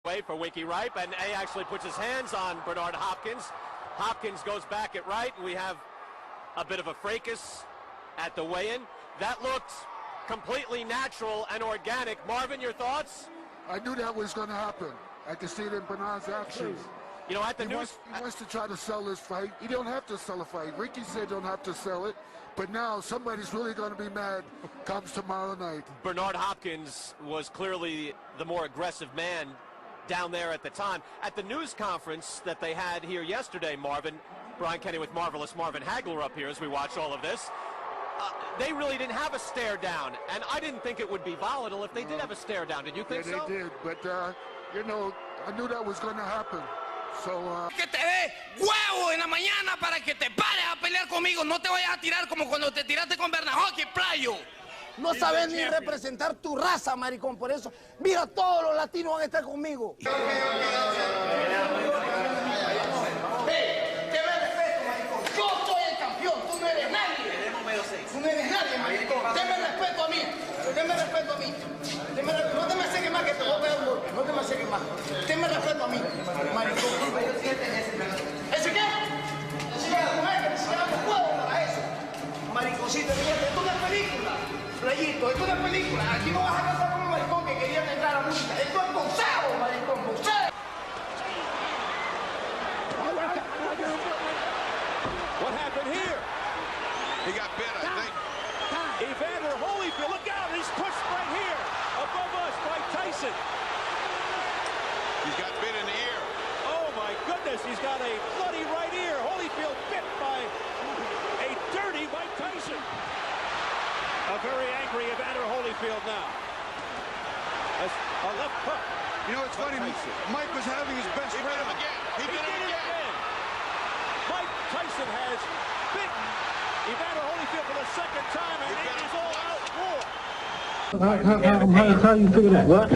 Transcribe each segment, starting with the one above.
Way for Wiki Ripe, and A actually puts his hands on Bernard Hopkins. Hopkins goes back at right, and we have a bit of a fracas at the weigh-in. That looked completely natural and organic. Marvin, your thoughts? I knew that was going to happen. I could see it in Bernard's actions. You know, at the news... He wants to try to sell this fight. He don't have to sell a fight. Ricky said don't have to sell it. But now somebody's really going to be mad comes tomorrow night. Bernard Hopkins was clearly the more aggressive man down there at the time. At the news conference that they had here yesterday, Marvin, Brian Kenny with Marvelous Marvin Hagler up here as we watch all of this, they really didn't have a stare down, and I didn't think it would be volatile if they did have a stare down. Did you think so? They did, but, you know, I knew that was going to happen. So, Que te dé huevo en la mañana para que te pares a pelear conmigo. No te vayas a tirar como cuando te tiraste con Bernajoki, playo. No sabes ni representar tu raza, maricón. Por eso, mira, todos los latinos van a estar conmigo. Hey, te ve respeto, maricón. Yo soy el campeón, tú no eres nadie. Tú no eres nadie, maricón. Deme respeto a mí. Deme respeto a mí. No te me acerques más que te voy a pegar un golpe. No te me acerques más. Deme respeto a mí, maricón. ¿Ese qué? Ese que la mujer que necesitamos huevos para eso. Mariconcito, fíjate, esto es una película. Playito, esto es una película. Aquí no vas a casar con un maricón que quería entrar a la música. Esto es boxeo, maricón, boxeo. What happened here? He got bit, I think. Evander Holyfield, look out, he's pushed right here above us by Tyson. He's got bit in the ear. Oh my goodness, he's got a bloody right ear. Holyfield bit by a dirty Mike Tyson. A very angry Evander Holyfield now. A left hook. You know, it's funny, Mike was having his best round. Him again. He did it again. Mike Tyson has bitten Evander Holyfield for the second time, and it is all out war. How you figure that? What?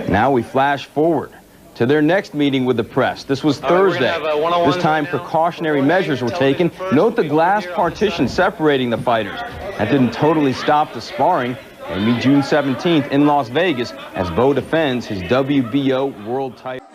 Now we flash forward to their next meeting with the press. This was Thursday. This time precautionary measures were taken. Note the glass partition separating the fighters. That didn't totally stop the sparring. They meet June 17th in Las Vegas as Bo defends his WBO world title.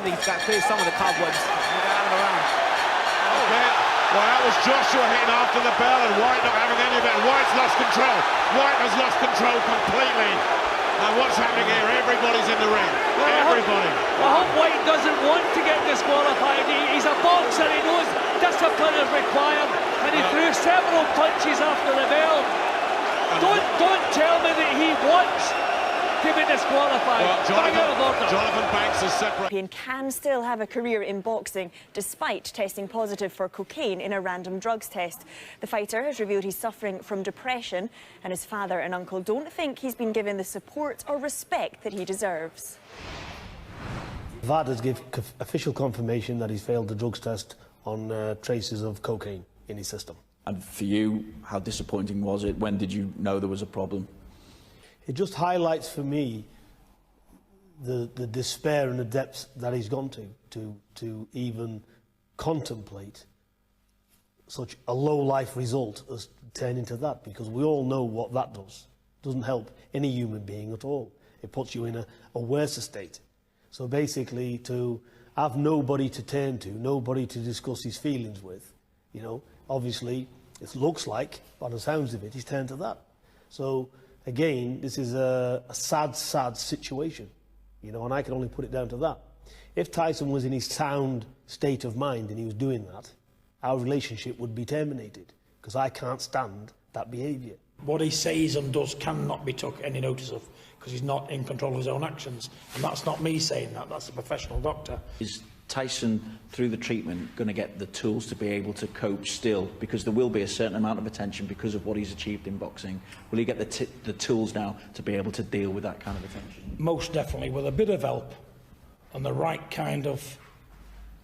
He's got clear some of the cobwebs. Well, that was Joshua hitting after the bell and White not having any of it. White's lost control. White has lost control completely. And what's happening here? Everybody's in the ring. Everybody. I hope White doesn't want to get disqualified. He's a boxer. He knows discipline is required. And he threw several punches after the bell. Don't tell me that he wants to be disqualified. Well, Jonathan Banks is separate. Can still have a career in boxing despite testing positive for cocaine in a random drugs test. The fighter has revealed he's suffering from depression, and his father and uncle don't think he's been given the support or respect that he deserves. VAD has given official confirmation that he's failed the drugs test on traces of cocaine in his system. And for you, how disappointing was it? When did you know there was a problem? It just highlights for me the despair and the depths that he's gone to even contemplate such a low-life result as turning to that, because we all know what that does. It doesn't help any human being at all. It puts you in a worse state. So basically, to have nobody to turn to, nobody to discuss his feelings with, you know, obviously, it looks like, by the sounds of it, he's turned to that. So, again, this is a sad, sad situation, you know, and I can only put it down to that. If Tyson was in his sound state of mind and he was doing that, our relationship would be terminated, because I can't stand that behaviour. What he says and does cannot be took any notice of, because he's not in control of his own actions. And that's not me saying that, that's a professional doctor. Is Tyson, through the treatment, going to get the tools to be able to cope still? Because there will be a certain amount of attention because of what he's achieved in boxing. Will he get the tools now to be able to deal with that kind of attention? Most definitely, with a bit of help and the right kind of,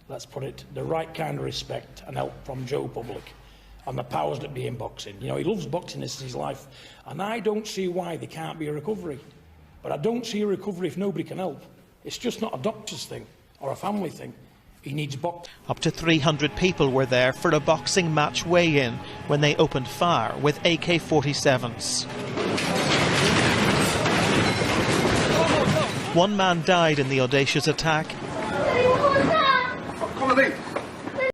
let's put it, the right kind of respect and help from Joe Public and the powers that be in boxing. You know, he loves boxing, this is his life, and I don't see why there can't be a recovery. But I don't see a recovery if nobody can help. It's just not a doctor's thing or a family thing. He needs boxing. Up to 300 people were there for a boxing match weigh-in when they opened fire with AK-47s. One man died in the audacious attack.